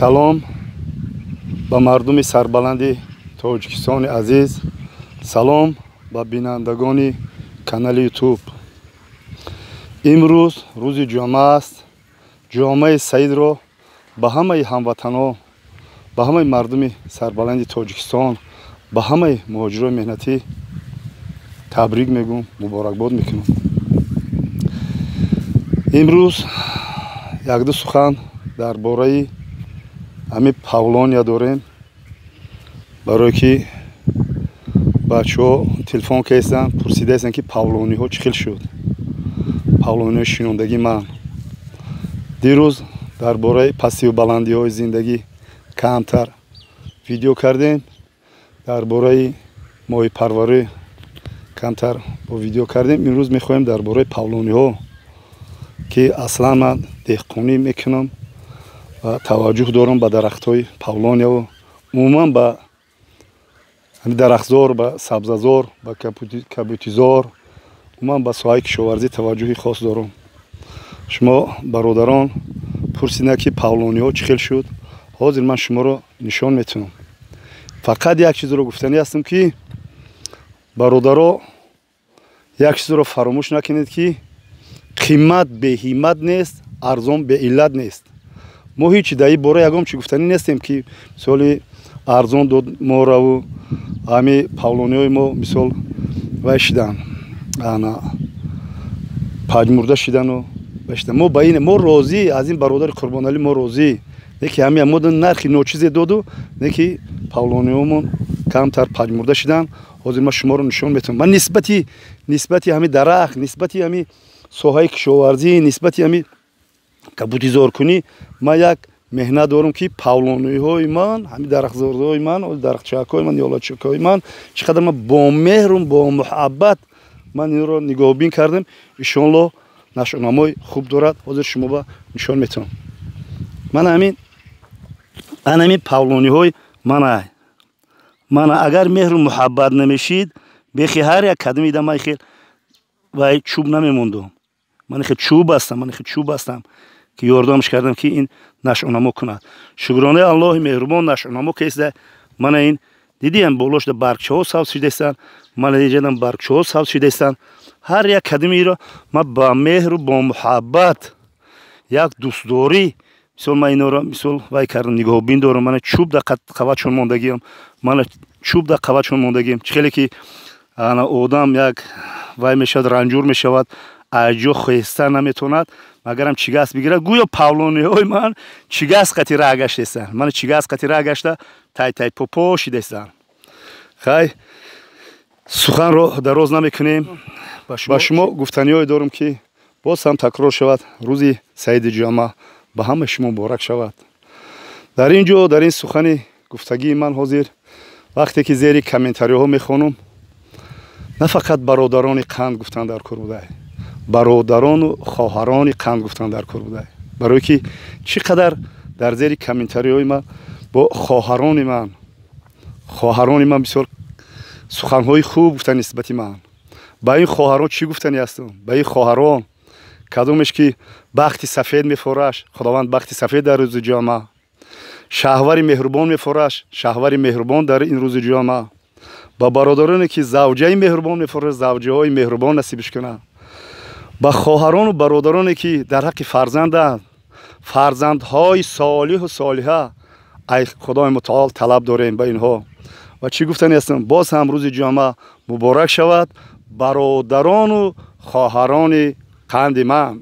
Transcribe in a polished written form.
салом ба мардуми сарбаланди тоҷикистони азиз, салом ба бинандагони канали ютуб. имрӯз рӯзи ҷумъа аст. ҷумъаи саидро ба ҳамаи ҳамватанон, ба ҳамаи мардуми сарбаланди тоҷикистон, ба ҳамаи муҳоҷирони меҳнатӣ табрик мегӯм, муборакбод мекунам. имрӯз як-ду сухан дар бораи ҳамин Павлония дорем, барое ки бачаҳо телефон карданд, пурсидаистанд ки павлониҳо чӣ хел шуд, павлониҳои шинондаги ман. дирӯз дар бораи пастиву баландиҳои зиндагӣ камтар видео кардем, дар бораи моҳипарварӣ камтар бо видео кардем. имрӯз мехоҳем дар бораи павлониҳо ки аслан ман деҳқонӣ мекунам ва таваҷҷӯҳ дорам ба дарахтҳои павлонияву умуман ба дарахтзор, ба сабзазор, ба кабутизор, умуман ба соҳаи кишоварзӣ таваҷҷӯҳи хос дорам. шумо бародарон пурсиданд ки павлониҳо чӣ хел шуд. ҳозир ман шуморо нишон метунам. фақат як чизро гуфтанӣ ҳастам ки бародаро як чизро фаромӯш накунед ки қимат беҳимат нест, арзон беиллат нест. мо ҳеҷ дар ин бора ягон чӣ гуфтанӣ нестем ки мисоли арзон дод мораву ҳамин павлониҳои мо мисол вай шидан ана паҷмурда шидану мо ба ин мо розӣ, аз ин бародари Қурбоналӣ мо розӣ. не ки ҳамин мо нархи ночизе доду, не ки павлониҳомон камтар паҷмурда шидан. ҳозир ман шуморо нишон метавонам. ман нисбати ҳамин дарахт, нисбати ҳамин соҳаи кишоварзӣ, нисбати ҳамин кабутизоркунӣ ман як меҳнат дорам ки павлониҳои ман, ҳамин дарахтзорҳои ман, дарахтчакҳои ман, ёлачакҳои ман чӣ қадар ман бо меҳру бо муҳаббат ман инро нигоҳубин кардам. иншоаллоҳ нашъонамои хуб дорад. ҳозир шумо ба нишон метавонам. ман ҳамин павлониҳои мана агар меҳру муҳаббат намешид, бехи ҳар як кадамида ман хел вай чӯб намемондум. ман хел чӯб ҳастам ки ёрдамаш кардам ки ин нашъонамо кунад. шукронаи Аллоҳи меҳрубон нашъонамо кеста мана ин дидиам болошда баргчаҳо сабз шидаистанд, мана диҷадам баргчаҳо сабз шидаистанд. ҳар як кадамиро ман ба меҳру бо муҳаббат як дӯстдорӣ мисол ман иноро мисол вай кардам, нигоҳубин дорам. мана чӯб дар қавачон мондагиам. чӣ хеле ки одам як вай мешавад, ранҷур мешавад, аз ҷо хеста наметавонад, магарам чигаст бигирад. гӯё павлониҳои ман чигаст қатира гаштаистанд. мана чигаст қатира гашта тай попо шидаистанд. хай суханро дароз намекунем. ба шумо гуфтаниҳое дорам ки боз ҳам такрор шавад. рӯзи саиди ҷумъа ба ҳамаи шумо муборак шавад. дар ин ҷо, дар ин сухани гуфтагии ман ҳозир вақте ки зери комментариҳо мехонам, на фақат бародарони қанд гуфтан дар кор будай, бародарону хоҳарони қанд гуфтан дар кор будай. барое ки чӣ қадар дар зери комментариҳои ман бо хоҳарони ман бисёр суханҳои хуб гуфтан нисбати ман. ба ин хоҳарон чӣ гуфтанӣ ҳастам? ба ин хоҳарон кадомеш ки бахти сафед мефораш, худованд бахти сафед дар рӯзи ҷумъа, шаҳвари меҳрубон мефораш, шаҳвари меҳрубон дар ин рӯзи ҷумъа. ба бародароне ки завҷаи меҳрубон мефораш, завҷаҳои меҳрубон насибиш кунад. ба хоҳарону бародароне ки дар ҳаққи фарзанданд, фарзандҳои солиҳу солиҳа, ай худои мутаол талаб дорем ба инҳо. ва чӣ гуфтанӣ ҳастам? боз ҳам рӯзи ҷумъа муборак шавад бародарону хоҳарони қанди ман.